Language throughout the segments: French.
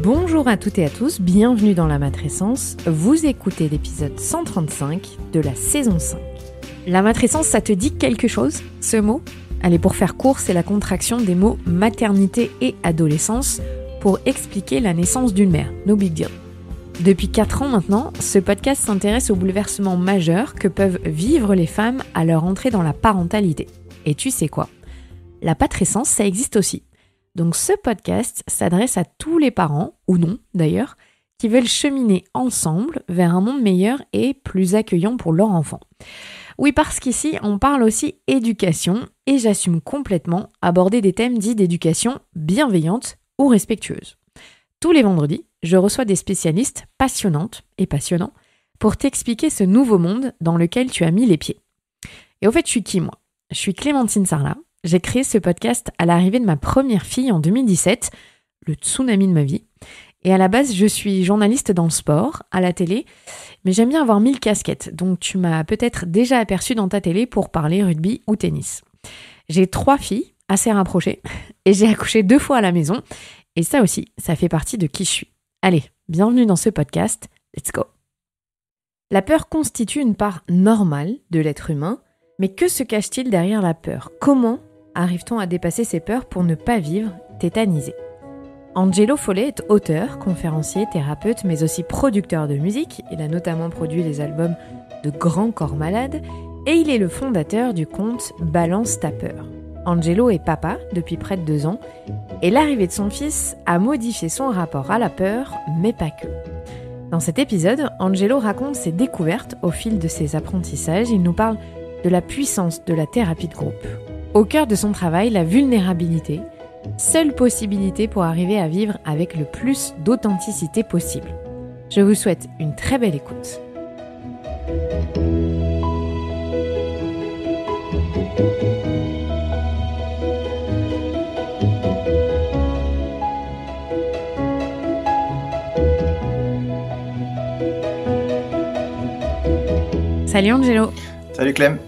Bonjour à toutes et à tous, bienvenue dans la matrescence. Vous écoutez l'épisode 135 de la saison 5. La matrescence, ça te dit quelque chose, ce mot ? Allez, pour faire court, c'est la contraction des mots maternité et adolescence pour expliquer la naissance d'une mère. No big deal. Depuis 4 ans maintenant, ce podcast s'intéresse aux bouleversements majeurs que peuvent vivre les femmes à leur entrée dans la parentalité. Et tu sais quoi ? La patrescence, ça existe aussi. Donc ce podcast s'adresse à tous les parents, ou non d'ailleurs, qui veulent cheminer ensemble vers un monde meilleur et plus accueillant pour leur enfant. Oui, parce qu'ici, on parle aussi éducation et j'assume complètement aborder des thèmes dits d'éducation bienveillante ou respectueuse. Tous les vendredis, je reçois des spécialistes passionnantes et passionnants pour t'expliquer ce nouveau monde dans lequel tu as mis les pieds. Et au fait, je suis qui moi ? Je suis Clémentine Sarlat. J'ai créé ce podcast à l'arrivée de ma première fille en 2017, le tsunami de ma vie. Et à la base, je suis journaliste dans le sport, à la télé, mais j'aime bien avoir 1000 casquettes, donc tu m'as peut-être déjà aperçu dans ta télé pour parler rugby ou tennis. J'ai 3 filles, assez rapprochées, et j'ai accouché 2 fois à la maison, et ça aussi, ça fait partie de qui je suis. Allez, bienvenue dans ce podcast, let's go. La peur constitue une part normale de l'être humain, mais que se cache-t-il derrière la peur ? Comment arrive-t-on à dépasser ses peurs pour ne pas vivre tétanisé ? Angelo Follet est auteur, conférencier, thérapeute, mais aussi producteur de musique. Il a notamment produit les albums de Grand Corps Malade et il est le fondateur du compte Balance ta peur. Angelo est papa depuis près de 2 ans et l'arrivée de son fils a modifié son rapport à la peur, mais pas que. Dans cet épisode, Angelo raconte ses découvertes au fil de ses apprentissages. Il nous parle de la puissance de la thérapie de groupe. Au cœur de son travail, la vulnérabilité, seule possibilité pour arriver à vivre avec le plus d'authenticité possible. Je vous souhaite une très belle écoute. Salut Angelo. Salut Clem.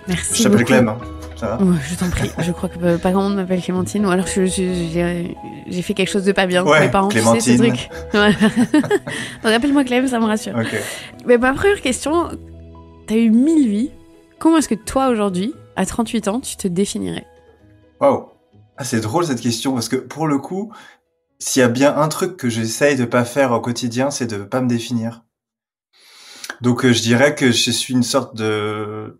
Merci. Je t'appelle Clem, hein. Ça va ? Ouais, je t'en prie. Je crois que pas grand monde m'appelle Clémentine, ou alors j'ai fait quelque chose de pas bien. Ouais, Mes parents, Clémentine. tu sais, ce truc. Ouais. Donc appelle-moi Clem, ça me rassure. Ok. Mais ma première question, t'as eu 1000 vies. Comment est-ce que toi, aujourd'hui, à 38 ans, tu te définirais ? Waouh. Ah, c'est drôle cette question, parce que pour le coup, s'il y a bien un truc que j'essaye de pas faire au quotidien, c'est de pas me définir. Donc je dirais que je suis une sorte de...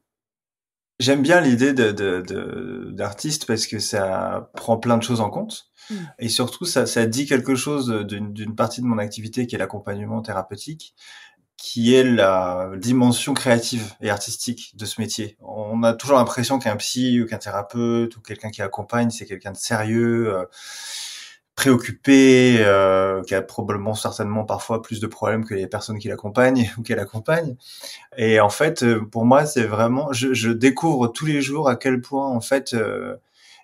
J'aime bien l'idée d'artiste parce que ça prend plein de choses en compte. Et surtout, ça dit quelque chose d'une partie de mon activité qui est l'accompagnement thérapeutique, qui est la dimension créative et artistique de ce métier. On a toujours l'impression qu'un psy ou qu'un thérapeute ou quelqu'un qui accompagne, c'est quelqu'un de sérieux, préoccupé, qui a probablement certainement parfois plus de problèmes que les personnes qui l'accompagnent ou qu'elle accompagne. Et en fait, pour moi, c'est vraiment, je découvre tous les jours à quel point en fait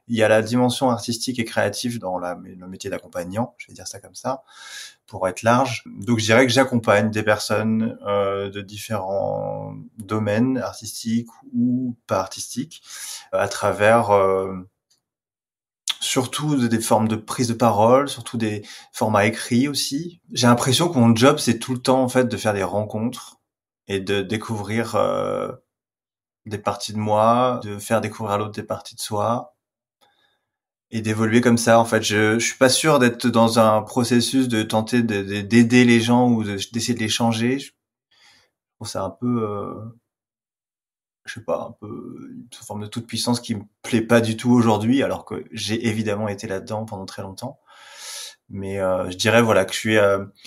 il y a la dimension artistique et créative dans le métier d'accompagnant, je vais dire ça comme ça, pour être large. Donc je dirais que j'accompagne des personnes de différents domaines artistiques ou pas artistiques à travers surtout des formes de prise de parole, surtout des formats écrits aussi. J'ai l'impression que mon job, c'est tout le temps en fait de faire des rencontres et de découvrir des parties de moi, de faire découvrir à l'autre des parties de soi et d'évoluer comme ça. En fait, je suis pas sûr d'être dans un processus de tenter d'aider les gens ou d'essayer de les changer. Je trouve ça un peu je sais pas, un peu une forme de toute puissance qui me plaît pas du tout aujourd'hui, alors que j'ai évidemment été là-dedans pendant très longtemps. Mais je dirais voilà que je suis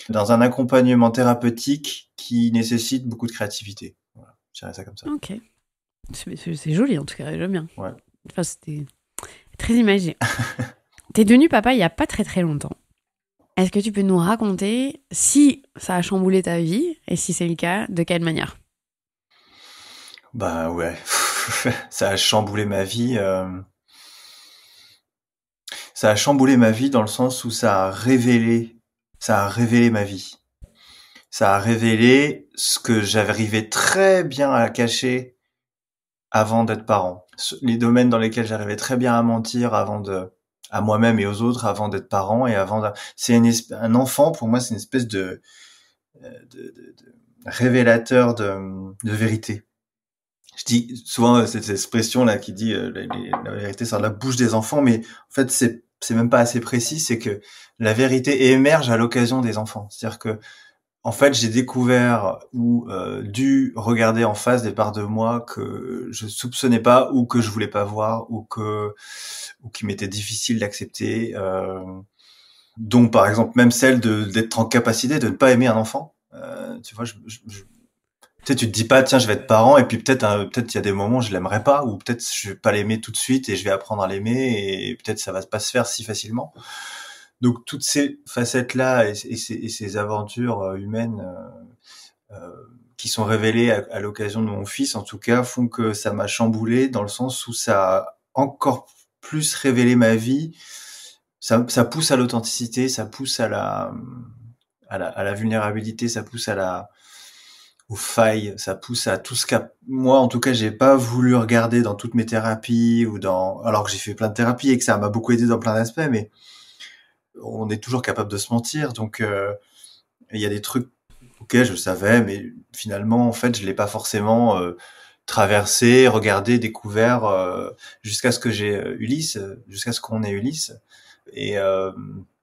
dans un accompagnement thérapeutique qui nécessite beaucoup de créativité. Voilà, je dirais ça comme ça. Ok. C'est joli en tout cas, j'aime bien. Ouais. Enfin, c'était très imagé. T'es devenu papa il y a pas très très longtemps. Est-ce que tu peux nous raconter si ça a chamboulé ta vie et si c'est le cas, de quelle manière ? Bah ouais, ça a chamboulé ma vie. Ça a chamboulé ma vie dans le sens où ça a révélé ma vie. Ça a révélé ce que j'arrivais très bien à cacher avant d'être parent. Les domaines dans lesquels j'arrivais très bien à mentir avant à moi-même et aux autres avant d'être parent et c'est un enfant pour moi, c'est une espèce de révélateur de vérité. Je dis souvent cette expression là qui dit la vérité sort de la bouche des enfants, mais en fait c'est même pas assez précis. C'est que la vérité émerge à l'occasion des enfants. C'est-à-dire que en fait j'ai découvert ou dû regarder en face des parts de moi que je soupçonnais pas ou que je voulais pas voir ou qui m'était difficile d'accepter. Dont par exemple même celle d'être en capacité de ne pas aimer un enfant. Tu vois, tu sais, tu te dis pas, tiens, je vais être parent, et puis peut-être il y a des moments où je l'aimerais pas, ou peut-être je vais pas l'aimer tout de suite et je vais apprendre à l'aimer, et peut-être ça va pas se faire si facilement. Donc toutes ces facettes-là et ces aventures humaines qui sont révélées à l'occasion de mon fils, en tout cas, font que ça m'a chamboulé dans le sens où ça a encore plus révélé ma vie. Ça pousse à l'authenticité, ça pousse à la vulnérabilité, ça pousse aux failles, ça pousse à tout ce moi en tout cas j'ai pas voulu regarder dans toutes mes thérapies alors que j'ai fait plein de thérapies et que ça m'a beaucoup aidé dans plein d'aspects, mais on est toujours capable de se mentir, donc il y a des trucs auxquels je savais, mais finalement en fait je l'ai pas forcément traversé, regardé, découvert jusqu'à ce que j'ai Ulysse, jusqu'à ce qu'on ait Ulysse. Et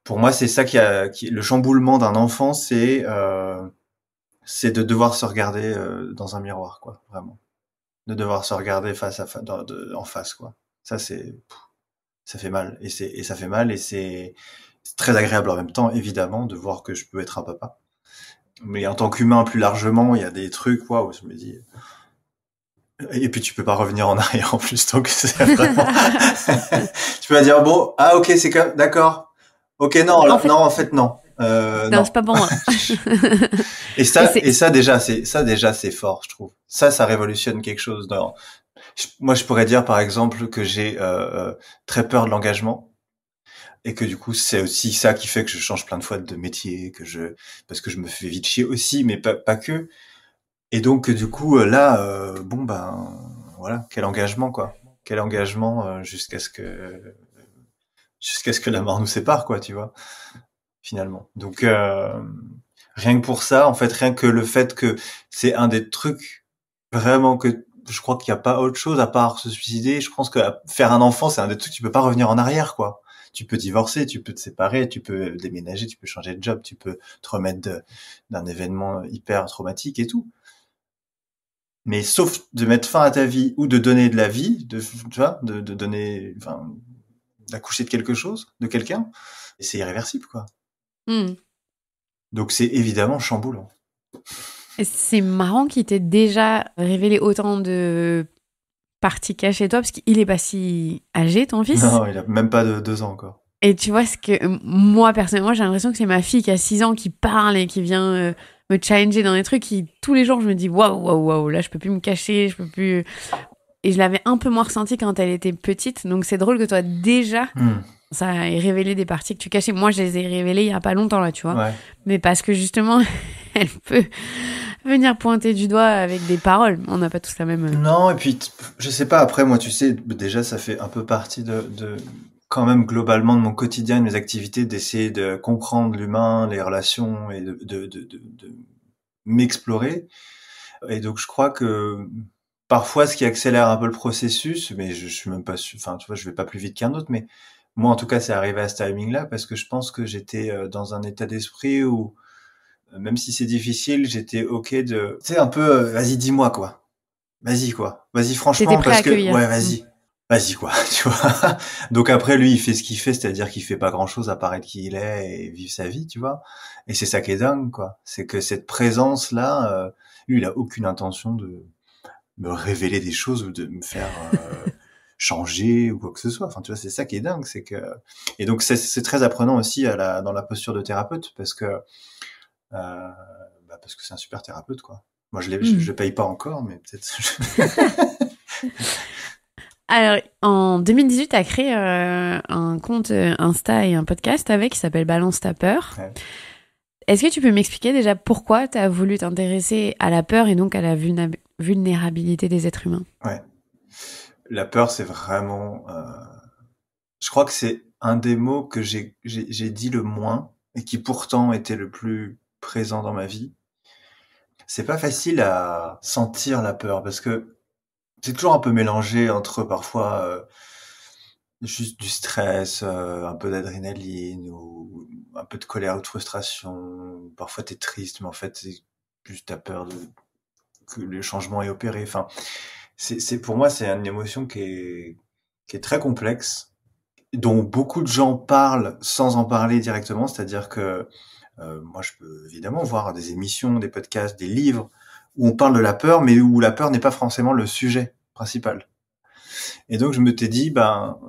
pour moi c'est ça le chamboulement d'un enfant, c'est de devoir se regarder dans un miroir, quoi, vraiment. De devoir se regarder en face, quoi. Ça fait mal, et ça fait mal, et c'est très agréable en même temps, évidemment, de voir que je peux être un papa. Mais en tant qu'humain, plus largement, il y a des trucs, waouh, je me dis. Et puis tu peux pas revenir en arrière en plus, donc c'est vraiment. Tu peux dire bon, ah ok, c'est comme, d'accord. Ok, non, en fait non. Non, c'est pas bon. Et ça déjà c'est fort, je trouve. Ça révolutionne quelque chose. Moi je pourrais dire par exemple que j'ai très peur de l'engagement et que du coup c'est aussi ça qui fait que je change plein de fois de métier, parce que je me fais vite chier aussi, mais pas que. Et donc du coup là bon ben voilà, quel engagement quoi. Quel engagement jusqu'à ce que la mort nous sépare, quoi, tu vois, finalement. Donc rien que pour ça, en fait, rien que le fait que c'est un des trucs vraiment que je crois qu'il n'y a pas autre chose à part se suicider. Je pense que faire un enfant, c'est un des trucs tu peux pas revenir en arrière, quoi. Tu peux divorcer, tu peux te séparer, tu peux déménager, tu peux changer de job, tu peux te remettre d'un événement hyper traumatique et tout. Mais sauf de mettre fin à ta vie ou de donner de la vie, tu vois, de donner, enfin, d'accoucher de quelque chose, de quelqu'un, et c'est irréversible, quoi. Mm. Donc c'est évidemment chamboulant. C'est marrant qu'il t'ait déjà révélé autant de parties cachées de toi, parce qu'il est pas si âgé, ton fils. Non, il a même pas de 2 ans encore. Et tu vois, ce que moi, personnellement, j'ai l'impression que c'est ma fille qui a 6 ans qui parle et qui vient me challenger dans des trucs qui, tous les jours, je me dis waouh, là, je peux plus me cacher, je peux plus. Et je l'avais un peu moins ressenti quand elle était petite. Donc c'est drôle que toi, déjà, ça ait révélé des parties que tu cachais. Moi, je les ai révélées il y a pas longtemps, là, tu vois. Ouais. Mais parce que justement, elle peut venir pointer du doigt avec des paroles. On n'a pas tous la même. Non, et puis, je sais pas, après, moi, tu sais, déjà, ça fait un peu partie quand même, globalement, de mon quotidien, de mes activités, d'essayer de comprendre l'humain, les relations, et de m'explorer. Et donc, je crois que parfois, ce qui accélère un peu le processus, mais je suis même pas sûr, enfin, tu vois, je vais pas plus vite qu'un autre, mais moi, en tout cas, c'est arrivé à ce timing-là, parce que je pense que j'étais dans un état d'esprit où, même si c'est difficile, j'étais ok tu sais, un peu, vas-y, dis-moi, quoi. Vas-y, quoi. Vas-y, franchement, T'étais prêt parce à que, accueillir. ouais, vas-y. Vas-y, quoi, tu vois. Donc après, lui, il fait ce qu'il fait, c'est-à-dire qu'il fait pas grand-chose à part être qui il est et vivre sa vie, tu vois. Et c'est ça qui est dingue, quoi. C'est que cette présence-là, lui, il a aucune intention de me révéler des choses ou de me faire changer ou quoi que ce soit. Enfin, tu vois, c'est ça qui est dingue, c'est que. Et donc c'est très apprenant aussi dans la posture de thérapeute, parce que c'est un super thérapeute, quoi. Moi, je le paye pas encore, mais peut-être. Alors, en 2018, tu as créé un compte Insta et un podcast qui s'appelle Balance ta peur. Ouais. Est-ce que tu peux m'expliquer déjà pourquoi tu as voulu t'intéresser à la peur et donc à la vulnérabilité des êtres humains ? Ouais. La peur, c'est vraiment... je crois que c'est un des mots que j'ai dit le moins et qui pourtant était le plus présent dans ma vie. C'est pas facile à sentir la peur parce que c'est toujours un peu mélangé entre parfois juste du stress, un peu d'adrénaline ou un peu de colère ou de frustration. Parfois t'es triste, mais en fait c'est juste t'as peur que le changement est opéré. Enfin, c'est pour moi c'est une émotion qui est très complexe, dont beaucoup de gens parlent sans en parler directement. C'est-à-dire que moi je peux évidemment voir des émissions, des podcasts, des livres où on parle de la peur, mais où la peur n'est pas forcément le sujet principal. Et donc je me t'ai dit, moi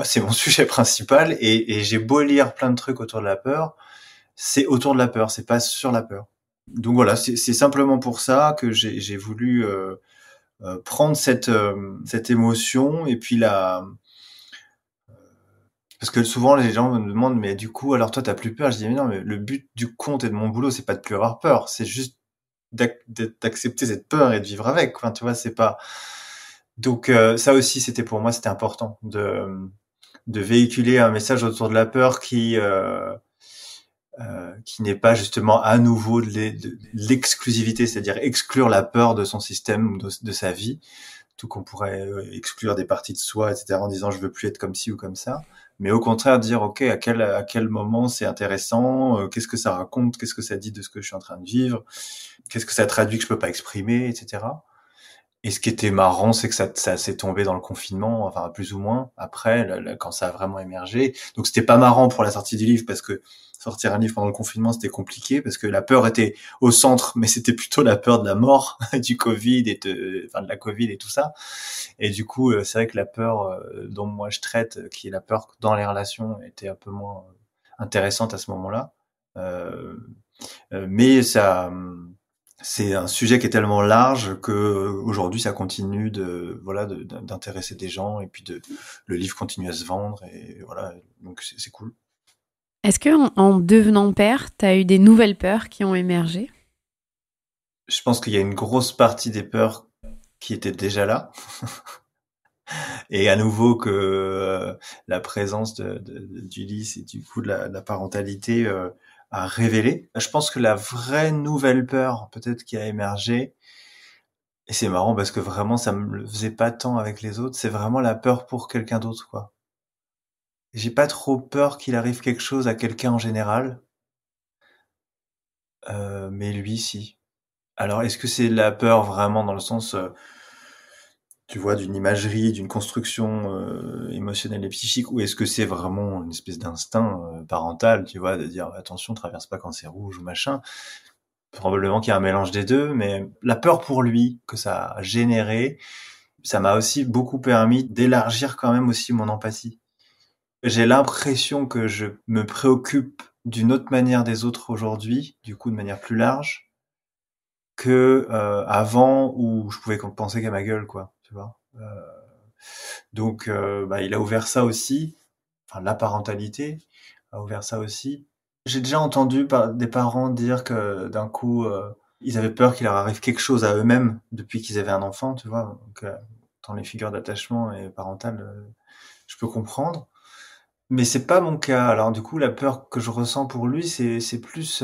c'est mon sujet principal et j'ai beau lire plein de trucs autour de la peur, c'est autour de la peur, c'est pas sur la peur. Donc voilà, c'est simplement pour ça que j'ai voulu prendre cette émotion et puis parce que souvent les gens me demandent mais du coup alors toi t'as plus peur. Je dis mais non, mais le but du compte et de mon boulot c'est pas de plus avoir peur, c'est juste d'accepter cette peur et de vivre avec. Enfin tu vois, c'est pas. Donc ça aussi c'était pour moi, c'était important de véhiculer un message autour de la peur qui n'est pas justement à nouveau de l'exclusivité, c'est-à-dire exclure la peur de son système ou de sa vie, tout qu'on pourrait exclure des parties de soi, etc., en disant je veux plus être comme ci ou comme ça, mais au contraire dire ok, à quel moment c'est intéressant, qu'est-ce que ça raconte, qu'est-ce que ça dit de ce que je suis en train de vivre, qu'est-ce que ça traduit que je peux pas exprimer, etc. Et ce qui était marrant, c'est que ça s'est tombé dans le confinement, enfin plus ou moins après, quand ça a vraiment émergé. Donc c'était pas marrant pour la sortie du livre parce que sortir un livre pendant le confinement c'était compliqué parce que la peur était au centre, mais c'était plutôt la peur de la mort, du Covid de la Covid et tout ça. Et du coup, c'est vrai que la peur dont moi je traite, qui est la peur dans les relations, était un peu moins intéressante à ce moment-là. Euh, mais c'est un sujet qui est tellement large que aujourd'hui ça continue d'intéresser des gens et puis le livre continue à se vendre et voilà, donc c'est cool. Est-ce que en devenant père, tu as eu des nouvelles peurs qui ont émergé? Je pense qu'il y a une grosse partie des peurs qui étaient déjà là et à nouveau que la présence d'Ulysse et du coup de la parentalité a révélé. Je pense que la vraie nouvelle peur peut-être qui a émergé. Et c'est marrant parce que vraiment, ça me le faisait pas tant avec les autres. C'est vraiment la peur pour quelqu'un d'autre, quoi. J'ai pas trop peur qu'il arrive quelque chose à quelqu'un en général, mais lui, si. Alors, est-ce que c'est la peur vraiment dans le sens, tu vois, d'une imagerie, d'une construction émotionnelle et psychique, ou est-ce que c'est vraiment une espèce d'instinct parental, tu vois, de dire attention, traverse pas quand c'est rouge ou machin. Probablement qu'il y a un mélange des deux, mais la peur pour lui que ça a généré, ça m'a aussi beaucoup permis d'élargir quand même aussi mon empathie. J'ai l'impression que je me préoccupe d'une autre manière des autres aujourd'hui, du coup de manière plus large, que avant où je pouvais penser qu'à ma gueule, quoi, tu vois. Donc il a ouvert ça aussi, enfin la parentalité a ouvert ça aussi. J'ai déjà entendu des parents dire que d'un coup ils avaient peur qu'il leur arrive quelque chose à eux-mêmes depuis qu'ils avaient un enfant, tu vois. Donc dans les figures d'attachement et parentales, je peux comprendre. Mais c'est pas mon cas. Alors du coup, la peur que je ressens pour lui, c'est plus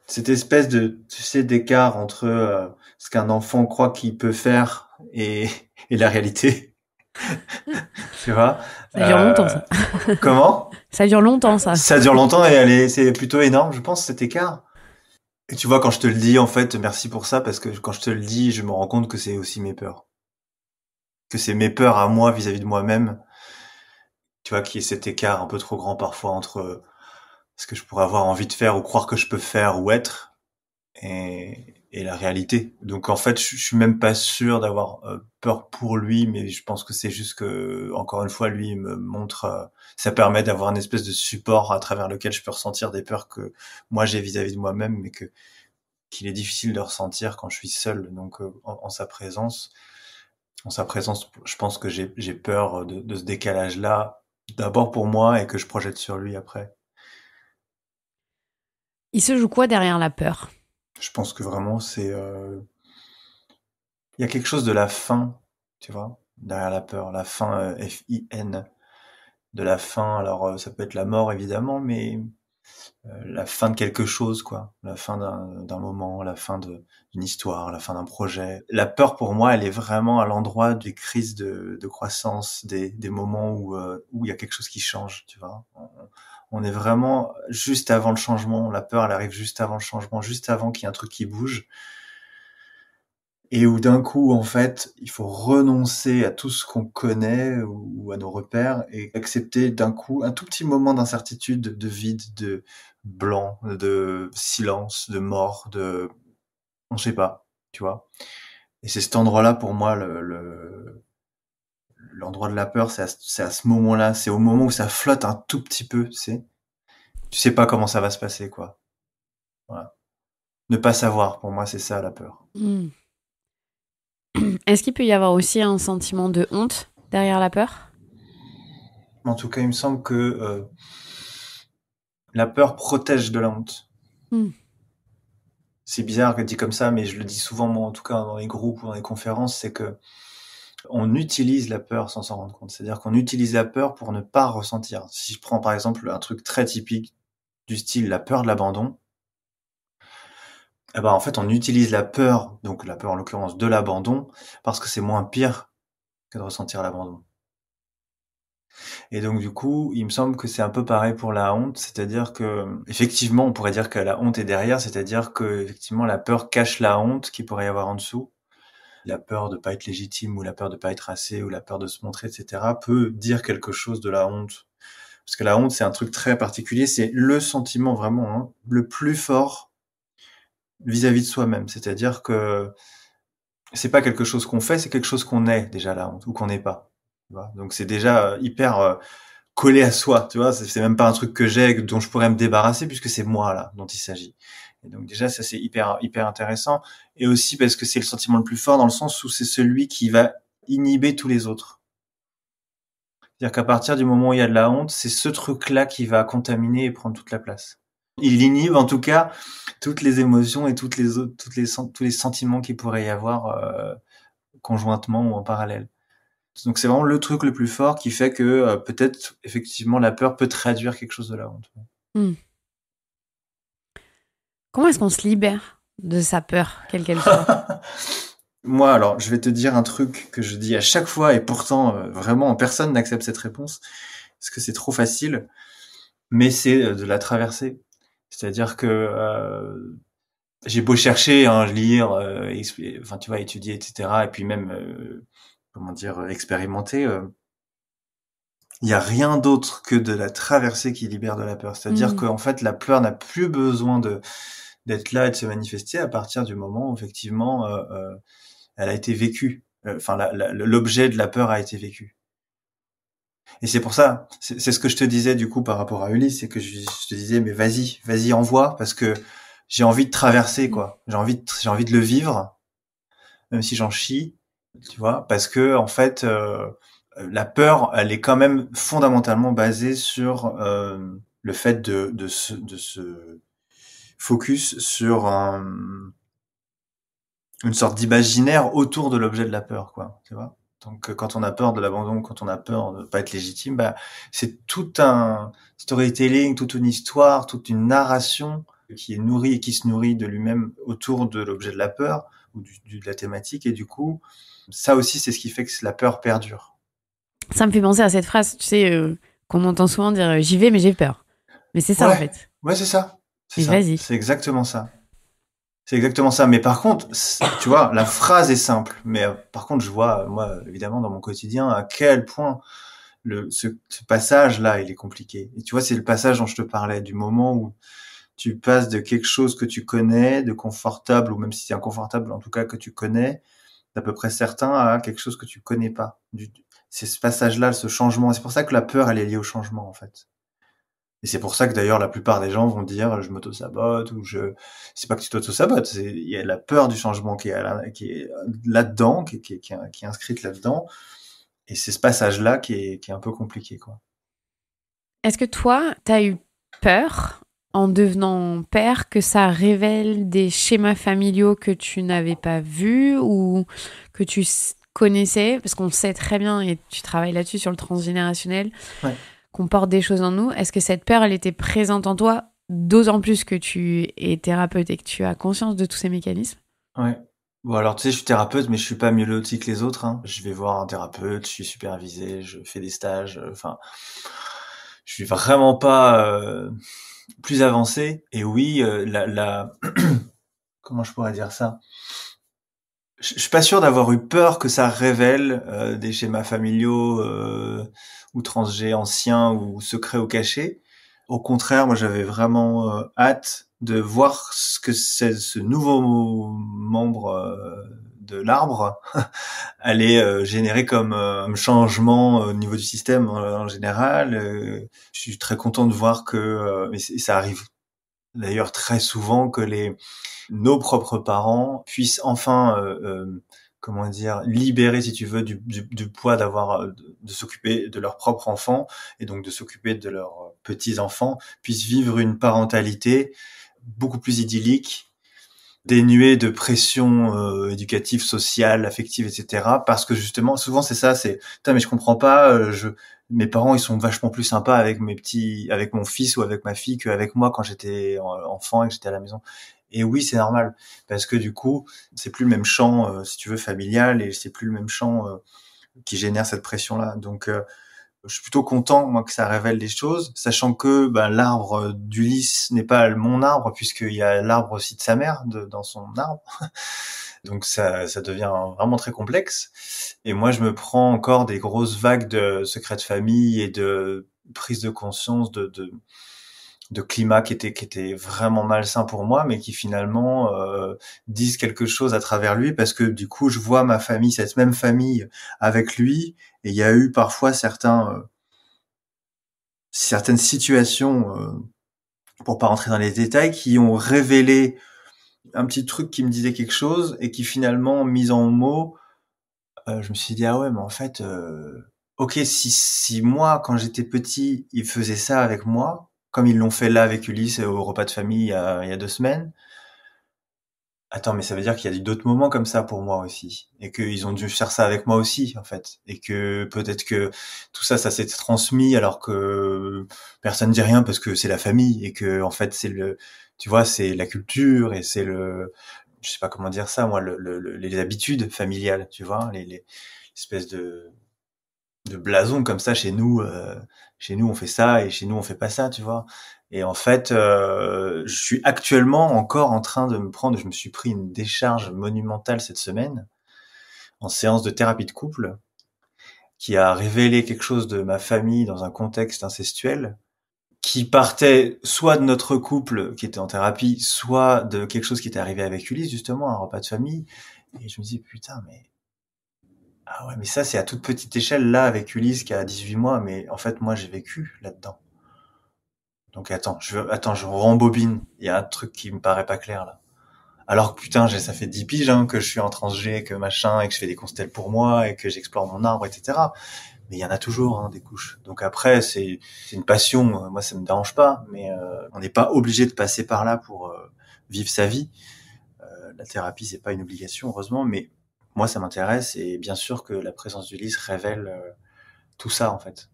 cette espèce de, tu sais, d'écart entre ce qu'un enfant croit qu'il peut faire et la réalité. Tu vois? Ça dure longtemps, ça. Comment? Ça dure longtemps, ça. Ça dure longtemps et c'est plutôt énorme, je pense, cet écart. Et tu vois, quand je te le dis, en fait, merci pour ça, parce que quand je te le dis, je me rends compte que c'est aussi mes peurs. Que c'est mes peurs à moi vis-à-vis de moi-même. Tu vois, qui est cet écart un peu trop grand parfois entre ce que je pourrais avoir envie de faire ou croire que je peux faire ou être et la réalité. Donc en fait, je suis même pas sûr d'avoir peur pour lui, mais je pense que c'est juste que encore une fois, lui il me montre, ça permet d'avoir une espèce de support à travers lequel je peux ressentir des peurs que moi j'ai vis-à-vis de moi-même, mais qu'il est difficile de ressentir quand je suis seul. Donc en sa présence, je pense que j'ai peur de ce décalage-là, d'abord pour moi et que je projette sur lui après. Il se joue quoi derrière la peur? Je pense que vraiment il y a quelque chose de la faim, tu vois, derrière la peur, la faim, F-I-N. de la fin. Alors, ça peut être la mort, évidemment, mais la fin de quelque chose, quoi. La fin d'un moment, la fin d'une histoire, la fin d'un projet. La peur, pour moi, elle est vraiment à l'endroit des crises de croissance, des moments où il y a quelque chose qui change, tu vois. On est vraiment juste avant le changement. La peur, elle arrive juste avant le changement, juste avant qu'il y ait un truc qui bouge. Et où d'un coup, en fait, il faut renoncer à tout ce qu'on connaît ou à nos repères et accepter d'un coup un tout petit moment d'incertitude, de vide, de blanc, de silence, de mort, on sait pas, tu vois. Et c'est cet endroit-là pour moi l'endroit de la peur, c'est à ce moment-là, c'est au moment où ça flotte un tout petit peu, tu sais pas comment ça va se passer, quoi. Voilà. Ne pas savoir, pour moi, c'est ça la peur. Mm. Est-ce qu'il peut y avoir aussi un sentiment de honte derrière la peur? En tout cas, il me semble que la peur protège de la honte. Mm. C'est bizarre que dit comme ça, mais je le dis souvent, moi, en tout cas, dans les groupes ou dans les conférences, c'est que on utilise la peur sans s'en rendre compte. C'est-à-dire qu'on utilise la peur pour ne pas ressentir. Si je prends, par exemple, un truc très typique du style la peur de l'abandon, eh ben, en fait, on utilise la peur, donc la peur, en l'occurrence, de l'abandon, parce que c'est moins pire que de ressentir l'abandon. Et donc, du coup, il me semble que c'est un peu pareil pour la honte, c'est-à-dire que, effectivement, on pourrait dire que la honte est derrière, c'est-à-dire que, effectivement, la peur cache la honte qu'il pourrait y avoir en dessous. La peur de pas être légitime ou la peur de pas être assez ou la peur de se montrer, etc. peut dire quelque chose de la honte. Parce que la honte, c'est un truc très particulier, c'est le sentiment vraiment le plus fort vis-à-vis de soi-même. C'est-à-dire que c'est pas quelque chose qu'on fait, c'est quelque chose qu'on est déjà la honte ou qu'on n'est pas. Tu vois. Donc c'est déjà hyper collé à soi, tu vois. C'est même pas un truc que j'ai dont je pourrais me débarrasser puisque c'est moi là dont il s'agit. Et donc déjà ça c'est hyper intéressant et aussi parce que c'est le sentiment le plus fort dans le sens où c'est celui qui va inhiber tous les autres. C'est-à-dire qu'à partir du moment où il y a de la honte, c'est ce truc-là qui va contaminer et prendre toute la place. Il inhibe en tout cas toutes les émotions et toutes les autres, tous les sentiments qu'il pourrait y avoir conjointement ou en parallèle. Donc c'est vraiment le truc le plus fort qui fait que peut-être effectivement la peur peut traduire quelque chose de la honte. Mm. Comment est-ce qu'on se libère de sa peur, quelle qu'elle soit? Moi, alors, je vais te dire un truc que je dis à chaque fois et pourtant, vraiment, personne n'accepte cette réponse parce que c'est trop facile, mais c'est de la traverser. C'est-à-dire que j'ai beau chercher, lire, enfin, tu vois, étudier, etc., et puis même, comment dire, expérimenter. Il y a rien d'autre que de la traversée qui libère de la peur. C'est-à-dire qu'en fait, la peur n'a plus besoin d'être là et de se manifester à partir du moment où effectivement elle a été vécue. Enfin, l'objet de la peur a été vécu. Et c'est pour ça, c'est ce que je te disais du coup par rapport à Ulysse, c'est que je te disais mais vas-y envoie parce que j'ai envie de traverser quoi. J'ai envie de le vivre, même si j'en chie, tu vois, parce que en fait la peur, elle est quand même fondamentalement basée sur le fait de se focus sur une sorte d'imaginaire autour de l'objet de la peur, quoi, tu vois. Donc quand on a peur de l'abandon, quand on a peur de pas être légitime, bah c'est tout un storytelling, toute une histoire, toute une narration qui est nourrie et qui se nourrit de lui-même autour de l'objet de la peur ou de la thématique et du coup ça aussi c'est ce qui fait que la peur perdure. Ça me fait penser à cette phrase, tu sais, qu'on entend souvent dire j'y vais mais j'ai peur. Mais c'est ça en fait. Ouais, c'est ça. C'est Et ça. vas-y. C'est exactement ça. C'est exactement ça. Mais par contre, tu vois, la phrase est simple. Mais par contre, je vois, moi, évidemment, dans mon quotidien, à quel point ce passage-là, il est compliqué. Et tu vois, c'est le passage dont je te parlais, du moment où tu passes de quelque chose que tu connais, de confortable, ou même si c'est inconfortable, en tout cas que tu connais, d'à peu près certain, à quelque chose que tu connais pas. C'est ce passage-là, ce changement. C'est pour ça que la peur, elle est liée au changement, en fait. Et c'est pour ça que d'ailleurs la plupart des gens vont dire je m'auto-sabote ou c'est pas que tu t'auto-sabotes, il y a la peur du changement qui est là-dedans, qui est inscrite là-dedans. Et c'est ce passage-là qui est un peu compliqué, quoi. Est-ce que toi, t'as eu peur en devenant père que ça révèle des schémas familiaux que tu n'avais pas vus ou que tu connaissais? Parce qu'on sait très bien, et tu travailles là-dessus sur le transgénérationnel, Ouais. qu'on porte des choses en nous. Est-ce que cette peur, elle était présente en toi, d'autant plus que tu es thérapeute et que tu as conscience de tous ces mécanismes? Ouais. Bon, alors, tu sais, je suis thérapeute, mais je suis pas mieux loti que les autres, hein. Je vais voir un thérapeute, je suis supervisé, je fais des stages, enfin, je suis vraiment pas plus avancé. Et oui, comment je pourrais dire ça? Je suis pas sûr d'avoir eu peur que ça révèle des schémas familiaux ou transgés anciens ou secrets ou cachés. Au contraire, moi j'avais vraiment hâte de voir ce que c'est ce nouveau membre de l'arbre allait générer comme changement au niveau du système en général. Je suis très content de voir que et ça arrive d'ailleurs très souvent que nos propres parents puissent enfin comment dire, libérer, si tu veux, du poids d'avoir de s'occuper de leurs propres enfants et donc de s'occuper de leurs petits enfants, puissent vivre une parentalité beaucoup plus idyllique, dénuée de pression éducative, sociale, affective, etc. Parce que justement, souvent c'est ça, c'est putain mais je comprends pas, mes parents ils sont vachement plus sympas avec avec mon fils ou avec ma fille qu'avec moi quand j'étais enfant et que j'étais à la maison. Et oui, c'est normal parce que du coup, c'est plus le même champ, si tu veux, familial, et c'est plus le même champ qui génère cette pression-là. Donc, je suis plutôt content moi que ça révèle des choses, sachant que ben, l'arbre d'Ulysse n'est pas mon arbre puisqu'il y a l'arbre aussi de sa mère dans son arbre. Donc ça devient vraiment très complexe. Et moi, je me prends encore des grosses vagues de secrets de famille et de prise de conscience de climat qui était vraiment malsain pour moi, mais qui finalement disent quelque chose à travers lui, parce que du coup, je vois ma famille, cette même famille, avec lui, et il y a eu parfois certaines situations, pour pas rentrer dans les détails, qui ont révélé un petit truc qui me disait quelque chose, et qui finalement, mis en mots, je me suis dit, ah ouais, mais en fait, ok, si moi, quand j'étais petit, ils faisaient ça avec moi, comme ils l'ont fait là avec Ulysse au repas de famille il y a 2 semaines, attends, mais ça veut dire qu'il y a eu d'autres moments comme ça pour moi aussi, et qu'ils ont dû faire ça avec moi aussi, en fait, et que peut-être que tout ça, ça s'est transmis alors que personne dit rien parce que c'est la famille, et que en fait tu vois, c'est la culture, et c'est je sais pas comment dire ça, moi, les habitudes familiales, tu vois, les espèces de blason comme ça chez nous on fait ça et chez nous on fait pas ça, tu vois. Et en fait je suis actuellement encore en train de je me suis pris une décharge monumentale cette semaine en séance de thérapie de couple, qui a révélé quelque chose de ma famille dans un contexte incestuel, qui partait soit de notre couple qui était en thérapie, soit de quelque chose qui était arrivé avec Ulysse, justement, un repas de famille. Et je me dis putain, mais ah ouais, mais ça, c'est à toute petite échelle, là, avec Ulysse, qui a 18 mois, mais en fait, moi, j'ai vécu là-dedans. Donc attends, je rembobine. Il y a un truc qui me paraît pas clair, là. Alors que putain, ça fait 10 piges, hein, que je suis en transg, que machin, et que je fais des constelles pour moi, et que j'explore mon arbre, etc. Mais il y en a toujours, hein, des couches. Donc après, c'est une passion. Moi, ça me dérange pas, mais on n'est pas obligé de passer par là pour vivre sa vie. La thérapie, c'est pas une obligation, heureusement, mais moi, ça m'intéresse, et bien sûr que la présence d'Ulysse révèle tout ça, en fait.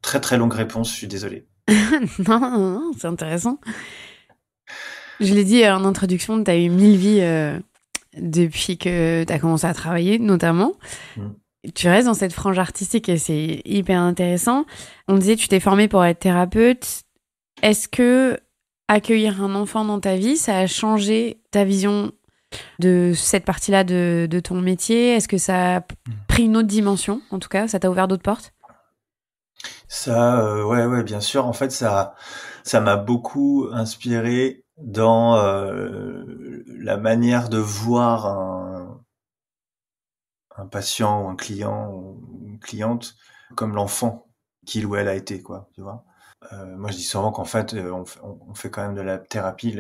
Très très longue réponse, je suis désolé. Non, c'est intéressant. Je l'ai dit en introduction, tu as eu 1000 vies depuis que tu as commencé à travailler, notamment. Tu restes dans cette frange artistique et c'est hyper intéressant. On disait, tu t'es formée pour être thérapeute. Est-ce que accueillir un enfant dans ta vie, ça a changé ta vision de cette partie-là de ton métier? Est-ce que ça a pris une autre dimension, en tout cas? Ça t'a ouvert d'autres portes? Ça, ouais, bien sûr. En fait, ça m'a beaucoup inspiré dans la manière de voir un patient ou un client ou une cliente comme l'enfant qu'il ou elle a été, quoi, tu vois. Moi, je dis souvent qu'en fait, on fait quand même de la thérapie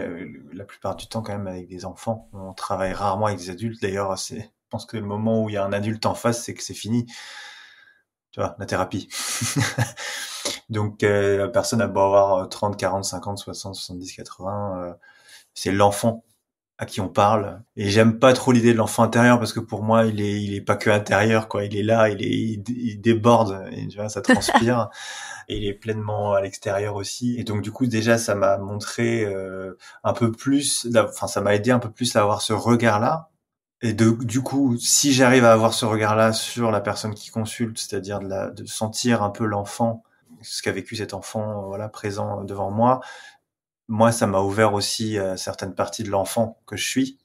la plupart du temps quand même avec des enfants. On travaille rarement avec des adultes. D'ailleurs, je pense que le moment où il y a un adulte en face, c'est que c'est fini. Tu vois, la thérapie. Donc, la personne a beau avoir 30, 40, 50, 60, 70, 80, c'est l'enfant à qui on parle. Et j'aime pas trop l'idée de l'enfant intérieur parce que pour moi, il est pas que intérieur, quoi. Il est là, il déborde, et tu vois, ça transpire. Et il est pleinement à l'extérieur aussi. Et donc, du coup, déjà, ça m'a montré un peu plus, enfin, ça m'a aidé un peu plus à avoir ce regard-là. Et du coup, si j'arrive à avoir ce regard-là sur la personne qui consulte, c'est-à-dire de sentir un peu l'enfant, ce qu'a vécu cet enfant, voilà, présent devant moi, ça m'a ouvert aussi certaines parties de l'enfant que je suis,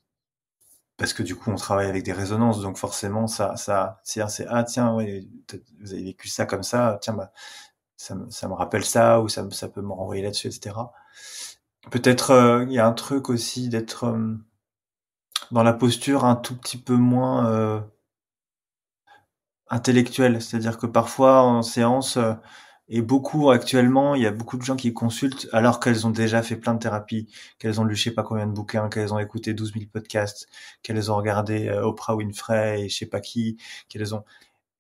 parce que du coup, on travaille avec des résonances, donc forcément, c'est ah tiens, ouais, vous avez vécu ça comme ça, tiens, bah, ça me rappelle ça, ou ça peut me renvoyer là-dessus, etc. Peut-être, il y a un truc aussi d'être dans la posture un tout petit peu moins intellectuelle, c'est-à-dire que parfois en séance et beaucoup actuellement, il y a beaucoup de gens qui consultent alors qu'elles ont déjà fait plein de thérapies, qu'elles ont lu je sais pas combien de bouquins, qu'elles ont écouté 12 000 podcasts, qu'elles ont regardé Oprah Winfrey et je sais pas qui, qu'elles ont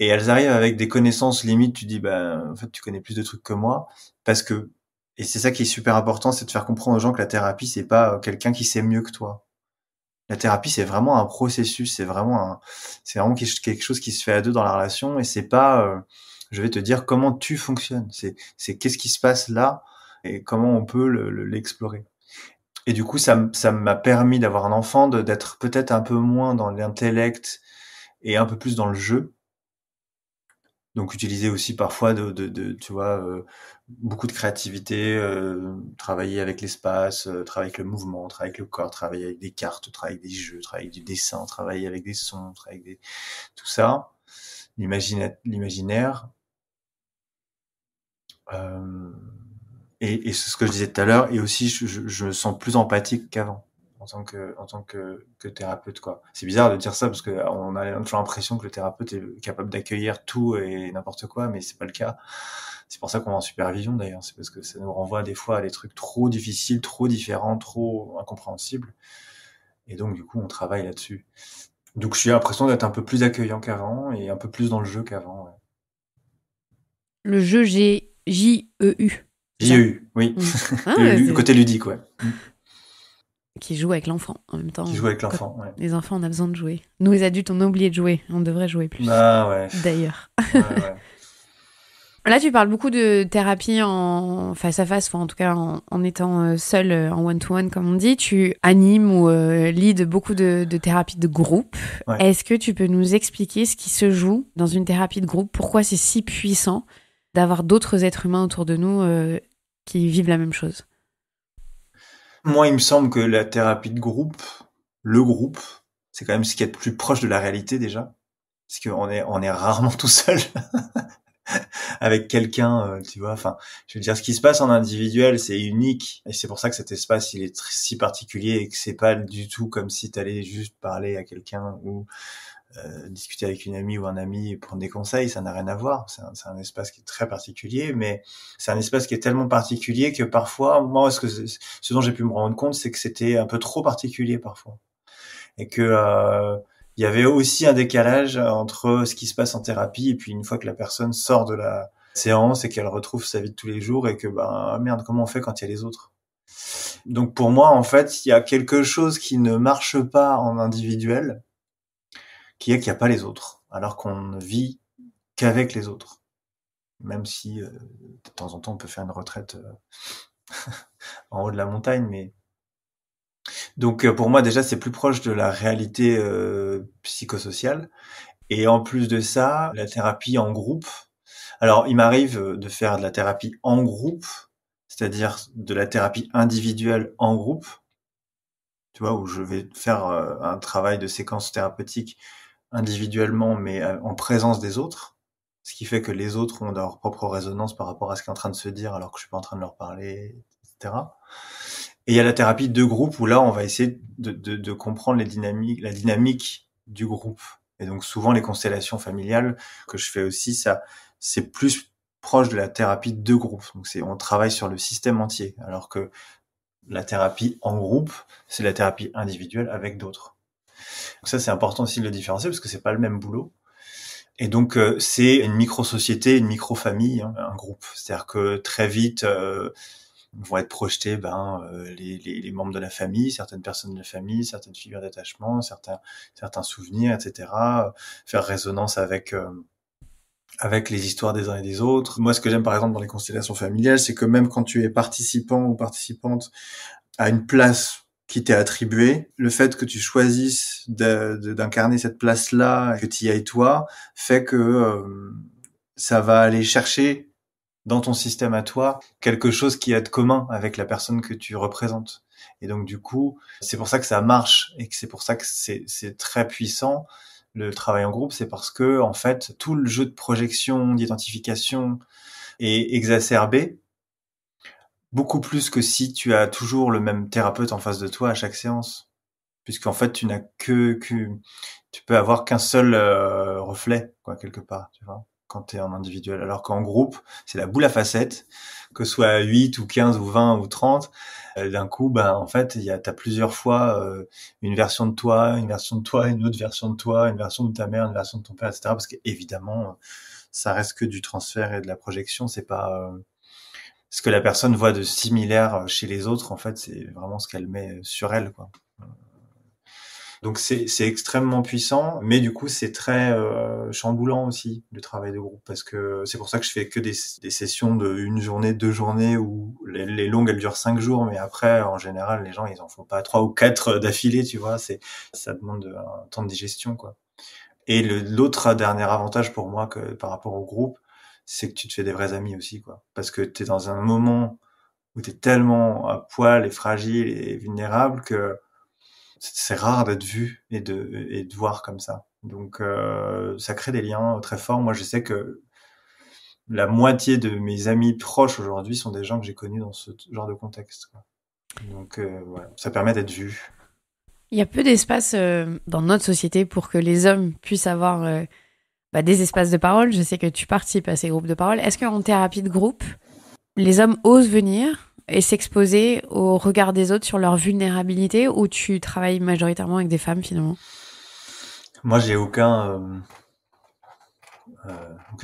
et elles arrivent avec des connaissances limite, tu dis ben en fait tu connais plus de trucs que moi parce que et c'est ça qui est super important, c'est de faire comprendre aux gens que la thérapie c'est pas quelqu'un qui sait mieux que toi. La thérapie, c'est vraiment un processus, c'est vraiment quelque chose qui se fait à deux dans la relation et c'est pas, je vais te dire comment tu fonctionnes. C'est qu'est-ce qui se passe là et comment on peut l'explorer. Et du coup, ça m'a permis d'avoir un enfant, d'être peut-être un peu moins dans l'intellect et un peu plus dans le jeu. Donc utiliser aussi parfois tu vois, beaucoup de créativité, travailler avec l'espace, travailler avec le mouvement, travailler avec le corps, travailler avec des cartes, travailler avec des jeux, travailler avec du dessin, travailler avec des sons, travailler avec tout ça, l'imaginaire. Euh, et c'est ce que je disais tout à l'heure, et aussi je me sens plus empathique qu'avant en tant que thérapeute, quoi. C'est bizarre de dire ça parce que on a toujours l'impression que le thérapeute est capable d'accueillir tout et n'importe quoi, mais c'est pas le cas. C'est pour ça qu'on est en supervision d'ailleurs, c'est parce que ça nous renvoie des fois à des trucs trop difficiles, trop différents, trop incompréhensibles. Et donc du coup, on travaille là-dessus. Donc j'ai l'impression d'être un peu plus accueillant qu'avant et un peu plus dans le jeu qu'avant. Ouais. Le jeu J-E-U. J-E-U, oui. Ah, le côté ludique, ouais. Qui joue avec l'enfant en même temps. Qui joue avec l'enfant, ouais. Les enfants, on a besoin de jouer. Nous, les adultes, on a oublié de jouer. On devrait jouer plus. Ah ouais. D'ailleurs. Ouais. Là, tu parles beaucoup de thérapie en face à face, enfin, en tout cas en étant seul, en one-to-one, comme on dit. Tu animes ou leads beaucoup de thérapies de groupe. Ouais. Est-ce que tu peux nous expliquer ce qui se joue dans une thérapie de groupe? Pourquoi c'est si puissant d'avoir d'autres êtres humains autour de nous qui vivent la même chose? Moi, il me semble que la thérapie de groupe, le groupe, c'est quand même ce qui est le plus proche de la réalité déjà. Parce qu'on est rarement tout seul avec quelqu'un, tu vois. Enfin, je veux dire, ce qui se passe en individuel, c'est unique. Et c'est pour ça que cet espace, il est si particulier et que c'est pas du tout comme si t'allais juste parler à quelqu'un ou discuter avec une amie ou un ami et prendre des conseils, ça n'a rien à voir. C'est un espace qui est très particulier, mais c'est un espace qui est tellement particulier que parfois, moi, ce dont j'ai pu me rendre compte, c'est que c'était un peu trop particulier parfois. Et que il y avait aussi un décalage entre ce qui se passe en thérapie et puis une fois que la personne sort de la séance et qu'elle retrouve sa vie de tous les jours et que, merde, comment on fait quand il y a les autres? Donc pour moi, en fait, il y a quelque chose qui ne marche pas en individuel, qui est qu'il n'y a pas les autres, alors qu'on ne vit qu'avec les autres. Même si de temps en temps on peut faire une retraite en haut de la montagne, mais donc pour moi déjà c'est plus proche de la réalité psychosociale. Et en plus de ça, la thérapie en groupe. Alors il m'arrive de faire de la thérapie en groupe, c'est-à-dire de la thérapie individuelle en groupe, tu vois, où je vais faire un travail de séquence thérapeutique individuellement, mais en présence des autres, ce qui fait que les autres ont leur propre résonance par rapport à ce qui est en train de se dire, alors que je suis pas en train de leur parler, etc. Et il y a la thérapie de groupe où là, on va essayer de comprendre la dynamique du groupe. Et donc souvent les constellations familiales que je fais aussi, ça, c'est plus proche de la thérapie de groupe. Donc on travaille sur le système entier, alors que la thérapie en groupe, c'est la thérapie individuelle avec d'autres. Donc ça, c'est important aussi de le différencier parce que c'est pas le même boulot. Et donc, c'est une micro-société, une micro-famille, hein, un groupe. C'est-à-dire que très vite, vont être projetés les membres de la famille, certaines personnes de la famille, certaines figures d'attachement, certains souvenirs, etc. Faire résonance avec les histoires des uns et des autres. Moi, ce que j'aime par exemple dans les constellations familiales, c'est que même quand tu es participant ou participante à une place qui t'est attribuée, le fait que tu choisisses d'incarner cette place-là, que tu y ailles toi, fait que ça va aller chercher dans ton système à toi quelque chose qui est de commun avec la personne que tu représentes. Et donc du coup, c'est pour ça que ça marche et que c'est pour ça que c'est très puissant le travail en groupe, c'est parce que en fait tout le jeu de projection, d'identification est exacerbé beaucoup plus que si tu as toujours le même thérapeute en face de toi à chaque séance, puisqu'en fait tu n'as tu peux avoir qu'un seul reflet quoi quelque part, tu vois, quand tu es en individuel, alors qu'en groupe c'est la boule à facettes, que ce soit 8 ou 15 ou 20 ou 30, d'un coup en fait t'as plusieurs fois une version de toi, une autre version de toi, une version de ta mère, une version de ton père, etc. Parce qu'évidemment ça reste que du transfert et de la projection, c'est pas ce que la personne voit de similaire chez les autres, en fait, c'est vraiment ce qu'elle met sur elle, quoi. Donc c'est extrêmement puissant, mais du coup c'est très chamboulant aussi le travail de groupe, parce que c'est pour ça que je fais que des sessions de 1 journée, 2 journées, où les longues elles durent 5 jours, mais après en général les gens ils en font pas 3 ou 4 d'affilée, tu vois, ça demande un temps de digestion, quoi. Et l'autre dernier avantage pour moi que par rapport au groupe, c'est que tu te fais des vrais amis aussi, quoi. Parce que t'es dans un moment où t'es tellement à poil et fragile et vulnérable que c'est rare d'être vu et de voir comme ça. Donc ça crée des liens très forts. Moi, je sais que la moitié de mes amis proches aujourd'hui sont des gens que j'ai connus dans ce genre de contexte, quoi. Donc voilà, ça permet d'être vu. Il y a peu d'espace dans notre société pour que les hommes puissent avoir des espaces de parole. Je sais que tu participes à ces groupes de parole. Est-ce qu'en thérapie de groupe, les hommes osent venir et s'exposer au regard des autres sur leur vulnérabilité, ou tu travailles majoritairement avec des femmes finalement? Moi, j'ai aucune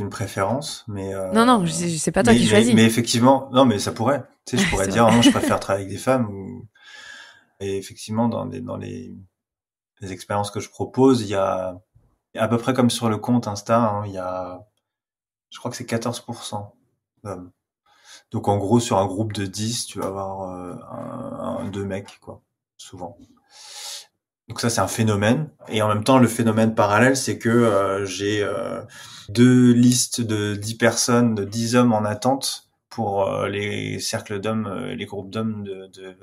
préférence, mais Non, c'est pas toi qui choisis. Mais effectivement, non, mais ça pourrait. Tu sais, je pourrais dire, vrai. non, je préfère travailler avec des femmes. Et effectivement, dans les expériences que je propose, il y a à peu près comme sur le compte Insta, hein, il y a, je crois que c'est 14% d'hommes. Donc en gros, sur un groupe de 10, tu vas avoir 2 mecs, quoi, souvent. Donc ça, c'est un phénomène. Et en même temps, le phénomène parallèle, c'est que j'ai 2 listes de 10 personnes, de 10 hommes en attente pour les cercles d'hommes, les groupes d'hommes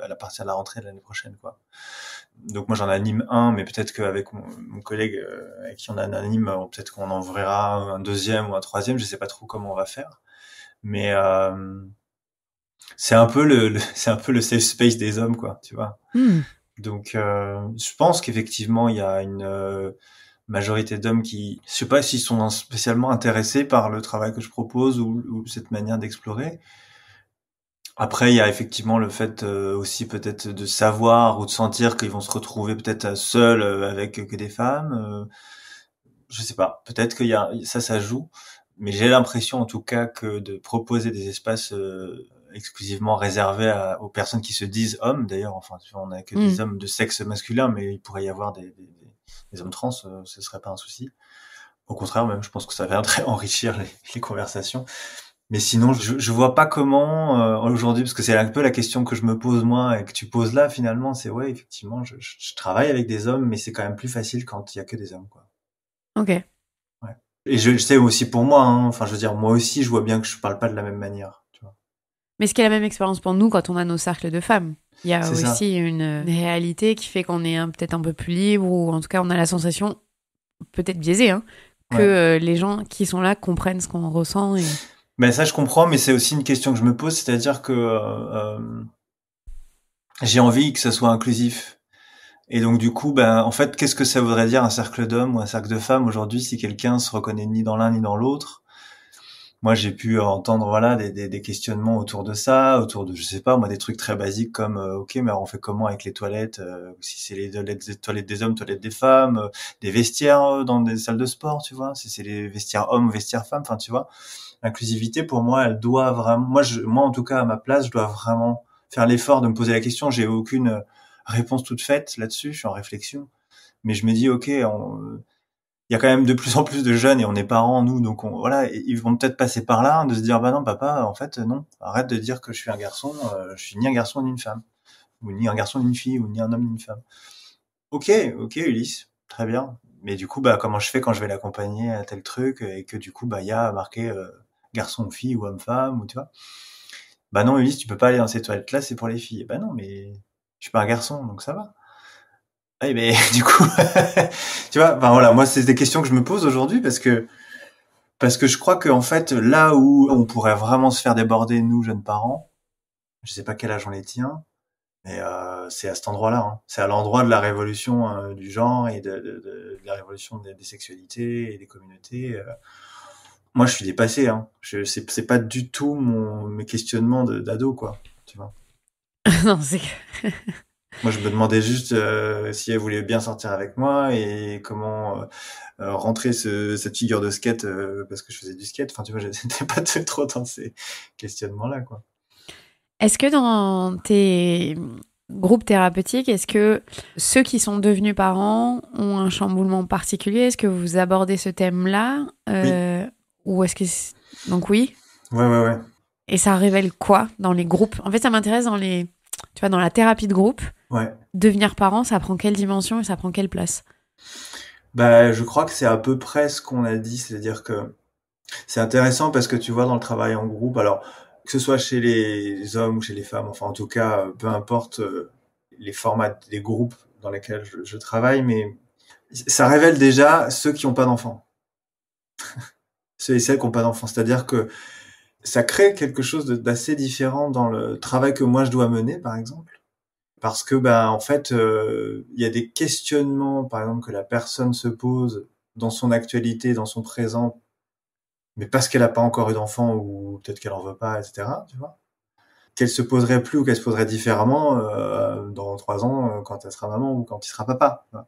à la partir de la rentrée de l'année prochaine, quoi. Donc moi, j'en anime un, mais peut-être qu'avec mon collègue avec qui on en anime, peut-être qu'on en verra un deuxième ou un troisième. Je sais pas trop comment on va faire. Mais c'est un peu c'est un peu le safe space des hommes, quoi, tu vois. Donc je pense qu'effectivement il y a une majorité d'hommes qui, je sais pas s'ils sont spécialement intéressés par le travail que je propose ou cette manière d'explorer. Après il y a effectivement le fait aussi peut-être de savoir ou de sentir qu'ils vont se retrouver peut-être seuls avec que des femmes. Je sais pas, peut-être qu'il y a ça joue, mais j'ai l'impression en tout cas que de proposer des espaces exclusivement réservés aux personnes qui se disent hommes, d'ailleurs, enfin tu vois, on a que des hommes de sexe masculin, mais il pourrait y avoir des hommes trans, ce serait pas un souci. Au contraire, même, je pense que ça viendrait enrichir les conversations. Mais sinon, je vois pas comment aujourd'hui, parce que c'est un peu la question que je me pose moi et que tu poses là finalement, c'est ouais, effectivement, je travaille avec des hommes, mais c'est quand même plus facile quand il y a que des hommes, quoi. Ok. Ouais. Et je sais aussi pour moi, hein, enfin je veux dire, moi aussi, je vois bien que je parle pas de la même manière, tu vois. Mais ce qui est la même expérience pour nous quand on a nos cercles de femmes. Il y a C'est ça. aussi une réalité qui fait qu'on est peut-être un peu plus libre, ou en tout cas on a la sensation, peut-être biaisée, hein, que les gens qui sont là comprennent ce qu'on ressent. Et... Ben ça je comprends, mais c'est aussi une question que je me pose, c'est-à-dire que j'ai envie que ça soit inclusif. Et donc du coup, en fait, qu'est-ce que ça voudrait dire un cercle d'hommes ou un cercle de femmes aujourd'hui si quelqu'un se reconnaît ni dans l'un ni dans l'autre? Moi, j'ai pu entendre voilà des questionnements autour de ça, autour de je sais pas moi des trucs très basiques comme ok mais alors on fait comment avec les toilettes si c'est les toilettes des hommes, toilettes des femmes, des vestiaires dans des salles de sport, tu vois, si c'est les vestiaires hommes, vestiaires femmes, enfin tu vois, l'inclusivité pour moi elle doit vraiment moi en tout cas à ma place je dois vraiment faire l'effort de me poser la question. J'ai aucune réponse toute faite là-dessus, je suis en réflexion, mais je me dis ok il y a quand même de plus en plus de jeunes et on est parents nous donc voilà ils vont peut-être passer par là de se dire bah non papa en fait non arrête de dire que je suis un garçon, je suis ni un garçon ni une femme ou ni un garçon ni une fille ou ni un homme ni une femme. Ok Ulysse, très bien, mais du coup bah comment je fais quand je vais l'accompagner à tel truc et que du coup bah il y a marqué garçon ou fille ou homme-femme ou tu vois, bah non Ulysse tu peux pas aller dans ces toilettes là, c'est pour les filles. Bah non mais je suis pas un garçon donc ça va. Oui, mais du coup, tu vois, enfin voilà, moi c'est des questions que je me pose aujourd'hui parce que je crois que en fait là où on pourrait vraiment se faire déborder nous jeunes parents, je sais pas quel âge on les tient, mais c'est à cet endroit-là, hein. C'est à l'endroit de la révolution du genre et de la révolution des sexualités et des communautés. Moi je suis dépassé, hein. C'est pas du tout mes questionnements d'ado quoi, tu vois. Non, c'est Moi, je me demandais juste si elle voulait bien sortir avec moi et comment rentrer cette figure de skate parce que je faisais du skate. Enfin, tu vois, j'étais pas trop dans ces questionnements-là, quoi. Est-ce que dans tes groupes thérapeutiques, est-ce que ceux qui sont devenus parents ont un chamboulement particulier? Est-ce que vous abordez ce thème-là? Oui, Ou est-ce que... Donc oui. ouais. Et ça révèle quoi dans les groupes? En fait, ça m'intéresse dans les... Tu vois, dans la thérapie de groupe, Ouais. devenir parent, ça prend quelle dimension et ça prend quelle place? Bah, je crois que c'est à peu près ce qu'on a dit, c'est-à-dire que c'est intéressant parce que tu vois dans le travail en groupe, alors que ce soit chez les hommes ou chez les femmes, enfin en tout cas, peu importe les formats des groupes dans lesquels je travaille, mais ça révèle déjà ceux qui n'ont pas d'enfants. Ceux et celles qui n'ont pas d'enfants. C'est-à-dire que ça crée quelque chose d'assez différent dans le travail que moi je dois mener, par exemple. Parce que, ben, en fait, il y a des questionnements, par exemple, que la personne se pose dans son actualité, dans son présent, mais parce qu'elle n'a pas encore eu d'enfant ou peut-être qu'elle en veut pas, etc. Tu vois, qu'elle se poserait plus ou qu'elle se poserait différemment dans 3 ans quand elle sera maman ou quand il sera papa. Tu vois.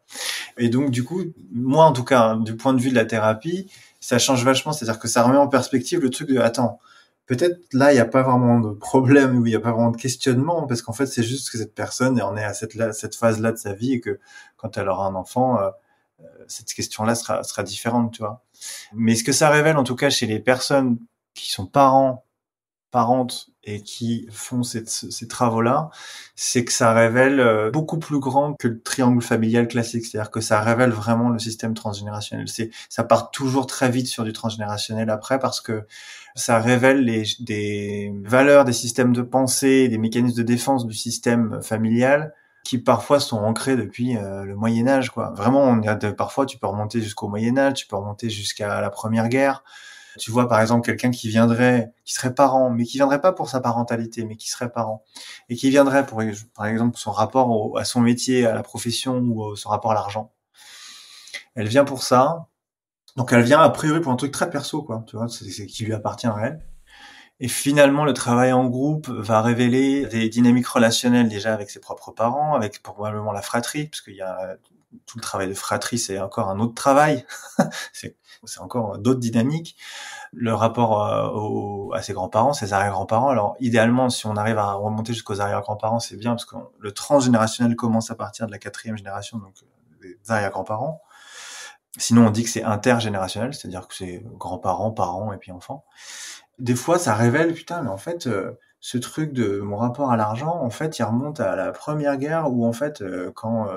Et donc, du coup, moi, en tout cas, hein, du point de vue de la thérapie, ça change vachement. C'est-à-dire que ça remet en perspective le truc de, attends, peut-être là, il n'y a pas vraiment de problème ou il n'y a pas vraiment de questionnement parce qu'en fait, c'est juste que cette personne en est à cette phase-là de sa vie et que quand elle aura un enfant, cette question-là sera différente, tu vois. Mais ce que ça révèle, en tout cas, chez les personnes qui sont parentes et qui font ces travaux-là, c'est que ça révèle beaucoup plus grand que le triangle familial classique. C'est-à-dire que ça révèle vraiment le système transgénérationnel. Ça part toujours très vite sur du transgénérationnel après parce que ça révèle des valeurs, des systèmes de pensée, des mécanismes de défense du système familial qui parfois sont ancrés depuis le Moyen Âge, quoi. Vraiment, parfois tu peux remonter jusqu'au Moyen Âge, tu peux remonter jusqu'à la Première Guerre. Tu vois, par exemple, quelqu'un qui serait parent, mais qui viendrait pas pour sa parentalité, mais qui serait parent, et qui viendrait pour, par exemple, son rapport à son métier, à la profession ou son rapport à l'argent. Elle vient pour ça, donc elle vient a priori pour un truc très perso, quoi. Tu vois, c'est qui lui appartient à elle. Et finalement, le travail en groupe va révéler des dynamiques relationnelles déjà avec ses propres parents, avec probablement la fratrie, parce qu'il y a tout le travail de fratrie, c'est encore un autre travail. c'est encore d'autres dynamiques. Le rapport à ses grands-parents, ses arrière-grands-parents. Alors, idéalement, si on arrive à remonter jusqu'aux arrière-grands-parents, c'est bien, parce que le transgénérationnel commence à partir de la 4e génération, donc des arrière-grands-parents. Sinon, on dit que c'est intergénérationnel, c'est-à-dire que c'est grands-parents, parents et puis enfants. Des fois, ça révèle, putain, mais en fait, ce truc de mon rapport à l'argent, en fait, il remonte à la Première Guerre, où en fait, quand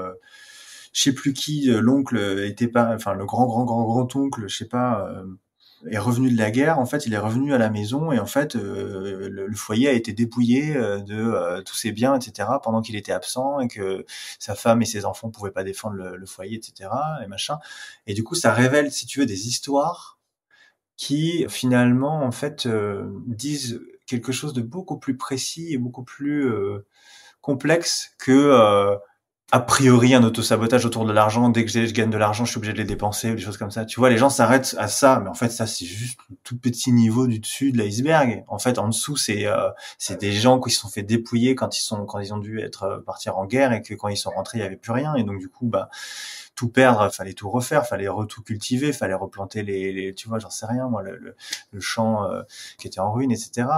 je sais plus qui, l'oncle était pas, enfin le grand-grand-grand-grand-oncle, je sais pas, est revenu de la guerre. En fait, il est revenu à la maison et en fait, le foyer a été dépouillé de tous ses biens, etc. pendant qu'il était absent et que sa femme et ses enfants pouvaient pas défendre le foyer, etc. et machin. Et du coup, ça révèle, si tu veux, des histoires qui finalement, en fait, disent quelque chose de beaucoup plus précis et beaucoup plus complexe que a priori un autosabotage autour de l'argent. Dès que je gagne de l'argent, je suis obligé de les dépenser ou des choses comme ça. Tu vois, les gens s'arrêtent à ça, mais en fait, ça, c'est juste un tout petit niveau du dessus de l'iceberg. En fait, en dessous, c'est des gens qui se sont fait dépouiller quand ils ont dû partir en guerre et que quand ils sont rentrés, il y avait plus rien. Et donc, du coup, tout perdre, fallait tout refaire, fallait tout cultiver, fallait replanter les tu vois, j'en sais rien, moi, le champ qui était en ruine, etc.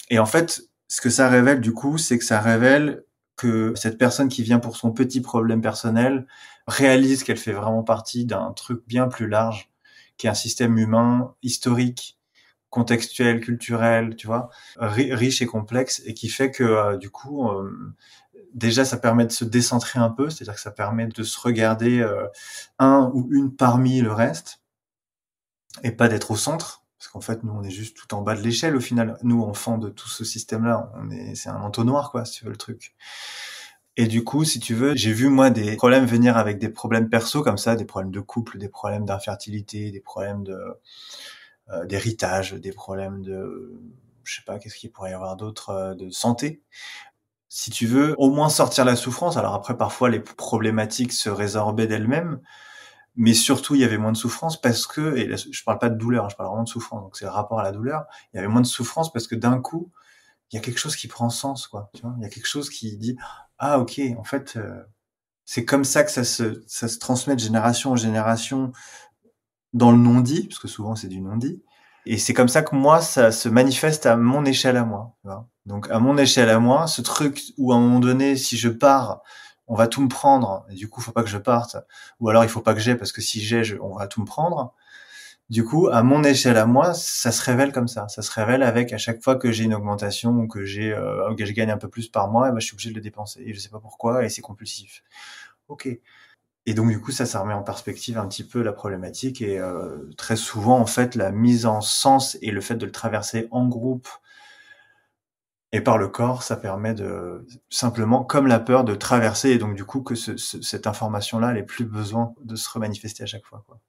Et en fait, ce que ça révèle, du coup, c'est que ça révèle que cette personne qui vient pour son petit problème personnel réalise qu'elle fait vraiment partie d'un truc bien plus large, qui est un système humain, historique, contextuel, culturel, tu vois, riche et complexe, et qui fait que du coup, déjà, ça permet de se décentrer un peu, c'est-à-dire que ça permet de se regarder un ou une parmi le reste, et pas d'être au centre. Parce qu'en fait, nous, on est juste tout en bas de l'échelle, au final. Nous, enfants de tout ce système-là, c'est un entonnoir, quoi, si tu veux, le truc. Et du coup, si tu veux, j'ai vu, moi, des problèmes venir avec des problèmes perso, comme ça, des problèmes de couple, des problèmes d'infertilité, des problèmes d'héritage, des problèmes je sais pas, qu'est-ce qu'il pourrait y avoir d'autre, de santé. Si tu veux, au moins sortir la souffrance. Alors après, parfois, les problématiques se résorbaient d'elles-mêmes. Mais surtout, il y avait moins de souffrance parce que, et là, je parle pas de douleur, je parle vraiment de souffrance, donc c'est le rapport à la douleur, il y avait moins de souffrance parce que d'un coup, il y a quelque chose qui prend sens, quoi, tu vois, il y a quelque chose qui dit, ah, ok, en fait, c'est comme ça que ça se transmet de génération en génération dans le non-dit, parce que souvent c'est du non-dit, et c'est comme ça que moi, ça se manifeste à mon échelle à moi, tu vois. Donc, à mon échelle à moi, ce truc où à un moment donné, si je pars, on va tout me prendre, et du coup, faut pas que je parte. Ou alors, il faut pas que j'aie, parce que si on va tout me prendre. Du coup, à mon échelle à moi, ça se révèle comme ça. Ça se révèle avec, à chaque fois que j'ai une augmentation, ou que je gagne un peu plus par mois, et je suis obligé de le dépenser. Et je sais pas pourquoi, et c'est compulsif. Ok. Et donc, du coup, ça remet en perspective un petit peu la problématique. Et très souvent, en fait, la mise en sens et le fait de le traverser en groupe, et par le corps, ça permet de simplement, comme la peur, de traverser, et donc du coup que cette information-là n'ait plus besoin de se remanifester à chaque fois, quoi.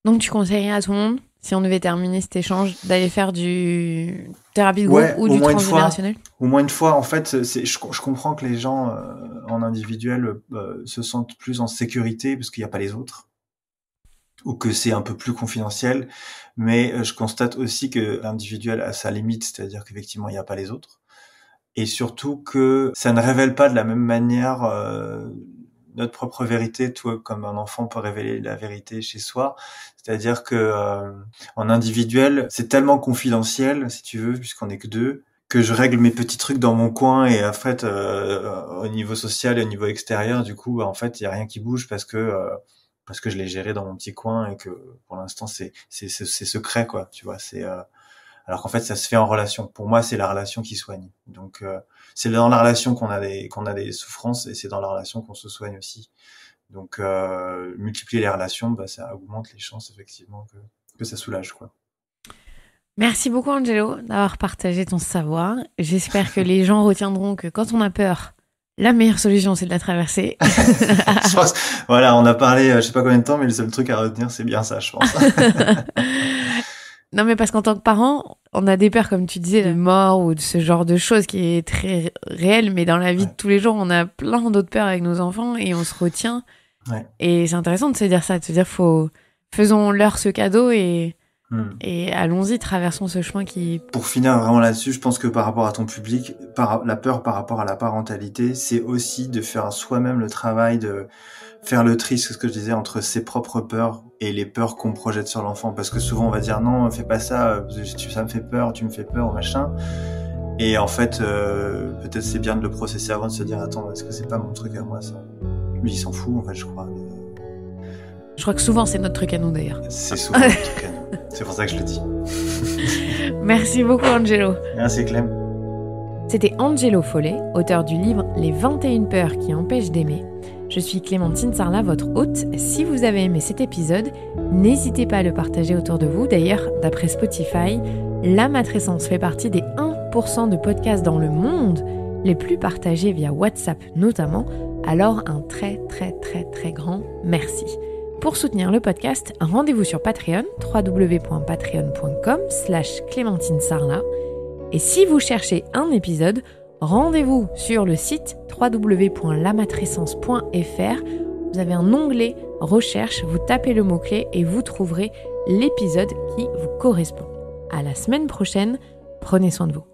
Donc tu conseillerais à tout le monde, si on devait terminer cet échange, d'aller faire du thérapie de groupe ou du transgénérationnel ? Au moins une fois, en fait, je comprends que les gens en individuel se sentent plus en sécurité parce qu'il n'y a pas les autres, ou que c'est un peu plus confidentiel, mais je constate aussi que l'individuel a sa limite, c'est-à-dire qu'effectivement il n'y a pas les autres. Et surtout que ça ne révèle pas de la même manière notre propre vérité, toi, comme un enfant peut révéler la vérité chez soi. C'est-à-dire que en individuel, c'est tellement confidentiel, si tu veux, puisqu'on est que deux, que je règle mes petits trucs dans mon coin, et en fait, au niveau social et au niveau extérieur, du coup, en fait, il y a rien qui bouge parce que je l'ai géré dans mon petit coin, et que pour l'instant c'est secret, quoi, tu vois, alors qu'en fait, ça se fait en relation. Pour moi, c'est la relation qui soigne. Donc, c'est dans la relation qu'on a des souffrances, et c'est dans la relation qu'on se soigne aussi. Donc, multiplier les relations, ça augmente les chances, effectivement, que ça soulage, quoi. Merci beaucoup, Angelo, d'avoir partagé ton savoir. J'espère que les gens retiendront que quand on a peur, la meilleure solution, c'est de la traverser. Je pense, voilà, on a parlé, je sais pas combien de temps, mais le seul truc à retenir, c'est bien ça, je pense. Non, mais parce qu'en tant que parent, on a des peurs, comme tu disais, de mort ou de ce genre de choses qui est très réel, mais dans la vie de tous les jours, on a plein d'autres peurs avec nos enfants et on se retient. Ouais. Et c'est intéressant de se dire ça, de se dire, faisons-leur ce cadeau et allons-y, traversons ce chemin qui... Pour finir vraiment là-dessus, je pense que par rapport à ton public, la peur par rapport à la parentalité, c'est aussi de faire soi-même le travail de faire le tri, c'est ce que je disais, entre ses propres peurs et les peurs qu'on projette sur l'enfant. Parce que souvent, on va dire non, fais pas ça, ça me fait peur, tu me fais peur, machin. Et en fait, peut-être c'est bien de le processer avant, de se dire, attends, est-ce que c'est pas mon truc à moi, ça? Lui, il s'en fout, en fait, je crois. Je crois que souvent, c'est notre truc à nous, d'ailleurs. C'est souvent notre truc à nous. C'est pour ça que je le dis. Merci beaucoup, Angelo. Merci, Clem. C'était Angelo Follet, auteur du livre « Les 21 peurs qui empêchent d'aimer ». Je suis Clémentine Sarlat, votre hôte. Si vous avez aimé cet épisode, n'hésitez pas à le partager autour de vous. D'ailleurs, d'après Spotify, La Matrescence fait partie des 1% de podcasts dans le monde les plus partagés via WhatsApp notamment. Alors un très très très très grand merci. Pour soutenir le podcast, rendez-vous sur Patreon, www.patreon.com/Clémentine Sarlat. Et si vous cherchez un épisode, rendez-vous sur le site www.lamatrescence.fr. Vous avez un onglet recherche, vous tapez le mot-clé et vous trouverez l'épisode qui vous correspond. À la semaine prochaine, prenez soin de vous.